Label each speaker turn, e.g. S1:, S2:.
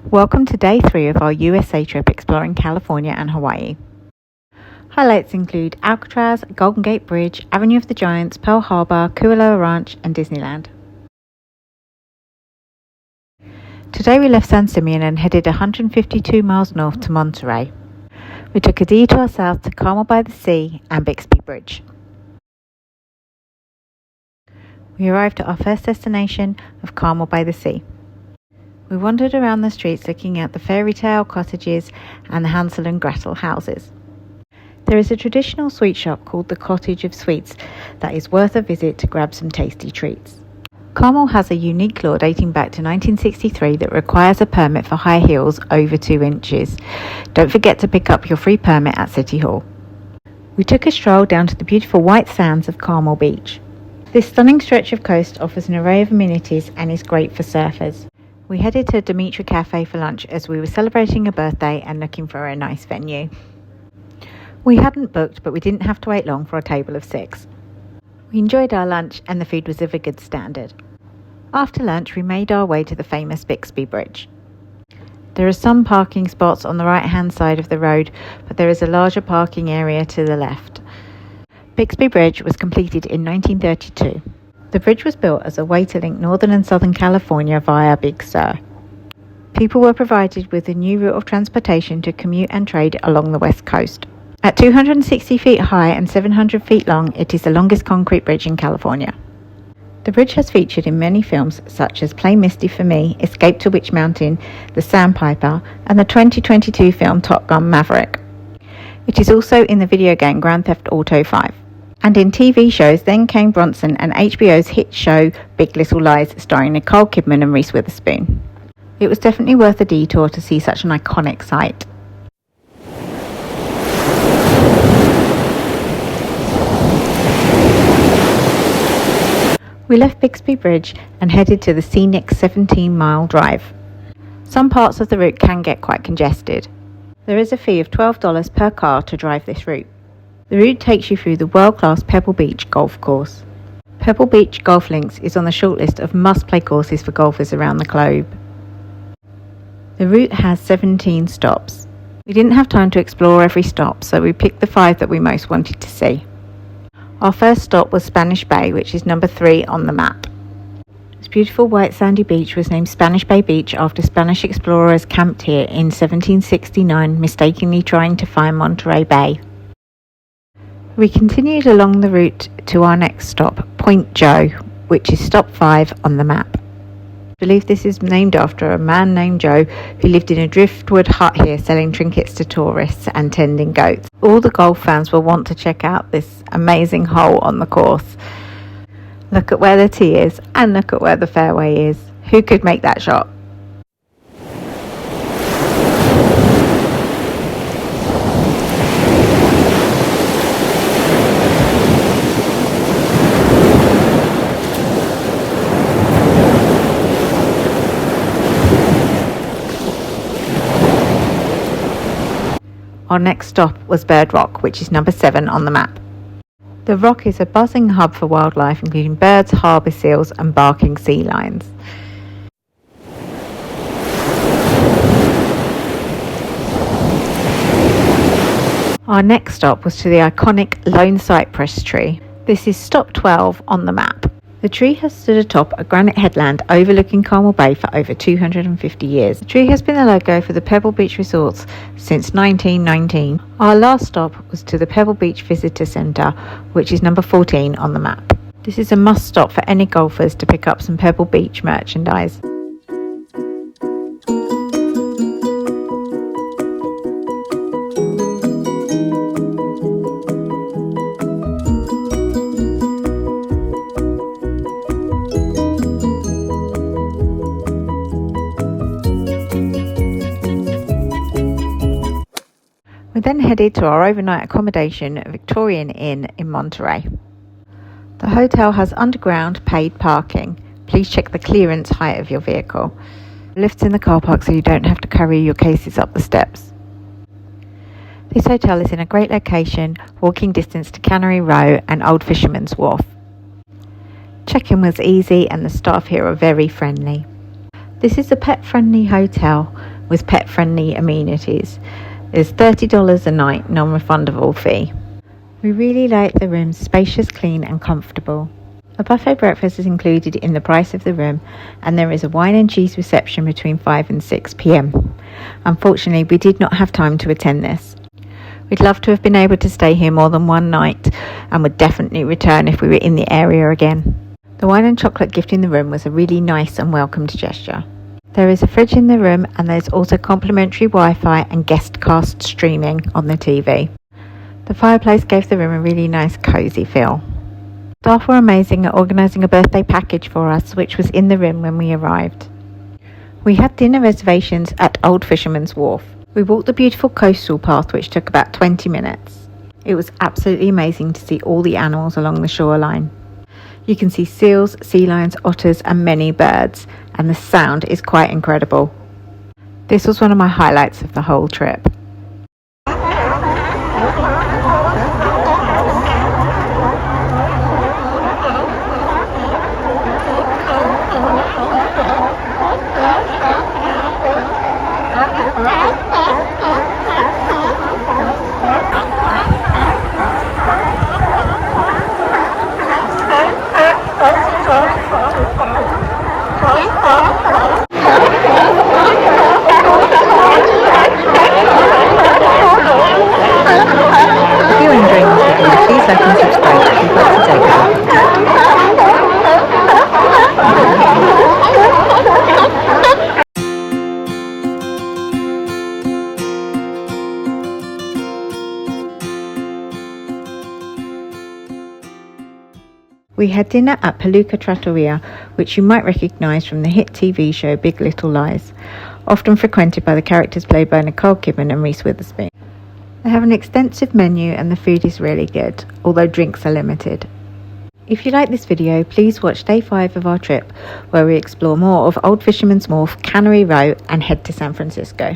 S1: Welcome to day 3 of our USA trip exploring California and Hawaii. Highlights include Alcatraz, Golden Gate Bridge, Avenue of the Giants, Pearl Harbor, Kualoa Ranch and Disneyland. Today we left San Simeon and headed 152 miles north to Monterey. We took a detour south to Carmel-by-the-Sea and Bixby Bridge. We arrived at our first destination of Carmel-by-the-Sea. We wandered around the streets looking at the fairy tale cottages and the Hansel and Gretel houses. There is a traditional sweet shop called the Cottage of Sweets that is worth a visit to grab some tasty treats. Carmel has a unique law dating back to 1963 that requires a permit for high heels over 2 inches. Don't forget to pick up your free permit at City Hall. We took a stroll down to the beautiful white sands of Carmel Beach. This stunning stretch of coast offers an array of amenities and is great for surfers. We headed to Dimitri Cafe for lunch as we were celebrating a birthday and looking for a nice venue. We hadn't booked, but we didn't have to wait long for a table of 6. We enjoyed our lunch and the food was of a good standard. After lunch, we made our way to the famous Bixby Bridge. There are some parking spots on the right-hand side of the road, but there is a larger parking area to the left. Bixby Bridge was completed in 1932. The bridge was built as a way to link northern and southern California via Big Sur. People were provided with a new route of transportation to commute and trade along the west coast. At 260 feet high and 700 feet long, it is the longest concrete bridge in California. The bridge has featured in many films such as Play Misty for Me, Escape to Witch Mountain, The Sandpiper, and the 2022 film Top Gun Maverick. It is also in the video game Grand Theft Auto 5. And in TV shows Then Came Bronson and HBO's hit show Big Little Lies starring Nicole Kidman and Reese Witherspoon. It was definitely worth a detour to see such an iconic sight. We left Bixby Bridge and headed to the scenic 17-mile drive. Some parts of the route can get quite congested. There is a fee of $12 per car to drive this route. The route takes you through the world-class Pebble Beach golf course. Pebble Beach Golf Links is on the shortlist of must-play courses for golfers around the globe. The route has 17 stops. We didn't have time to explore every stop, so we picked the 5 that we most wanted to see. Our first stop was Spanish Bay, which is number 3 on the map. This beautiful white sandy beach was named Spanish Bay Beach after Spanish explorers camped here in 1769, mistakenly trying to find Monterey Bay. We continued along the route to our next stop, Point Joe, which is stop 5 on the map. I believe this is named after a man named Joe who lived in a driftwood hut here selling trinkets to tourists and tending goats. All the golf fans will want to check out this amazing hole on the course. Look at where the tee is and look at where the fairway is. Who could make that shot? Our next stop was Bird Rock, which is number 7 on the map. The rock is a buzzing hub for wildlife, including birds, harbour seals and barking sea lions. Our next stop was to the iconic Lone Cypress tree. This is stop 12 on the map. The tree has stood atop a granite headland overlooking Carmel Bay for over 250 years. The tree has been the logo for the Pebble Beach resorts since 1919. Our last stop was to the Pebble Beach Visitor Center, which is number 14 on the map. This is a must stop for any golfers to pick up some Pebble Beach merchandise. We then headed to our overnight accommodation at Victorian Inn in Monterey. The hotel has underground paid parking. Please check the clearance height of your vehicle. Lifts in the car park so you don't have to carry your cases up the steps. This hotel is in a great location, walking distance to Cannery Row and Old Fisherman's Wharf. Check-in was easy and the staff here are very friendly. This is a pet-friendly hotel with pet-friendly amenities. There's $30 a night, non-refundable fee. We really like the rooms, spacious, clean and comfortable. A buffet breakfast is included in the price of the room, and there is a wine and cheese reception between 5 and 6 p.m. Unfortunately, we did not have time to attend this. We'd love to have been able to stay here more than one night and would definitely return if we were in the area again. The wine and chocolate gift in the room was a really nice and welcomed gesture. There is a fridge in the room, and there's also complimentary Wi-Fi and guest cast streaming on the TV. The fireplace gave the room a really nice cosy feel. Staff were amazing at organising a birthday package for us, which was in the room when we arrived. We had dinner reservations at Old Fisherman's Wharf. We walked the beautiful coastal path, which took about 20 minutes. It was absolutely amazing to see all the animals along the shoreline. You can see seals, sea lions, otters and many birds, and the sound is quite incredible. This was one of my highlights of the whole trip. If you're enjoying this video, please like and subscribe if you'd like to take it. We had dinner at Palooka Trattoria, which you might recognise from the hit TV show Big Little Lies, often frequented by the characters played by Nicole Kidman and Reese Witherspoon. They have an extensive menu and the food is really good, although drinks are limited. If you like this video, please watch day 5 of our trip, where we explore more of Old Fisherman's Wharf, Cannery Row and head to San Francisco.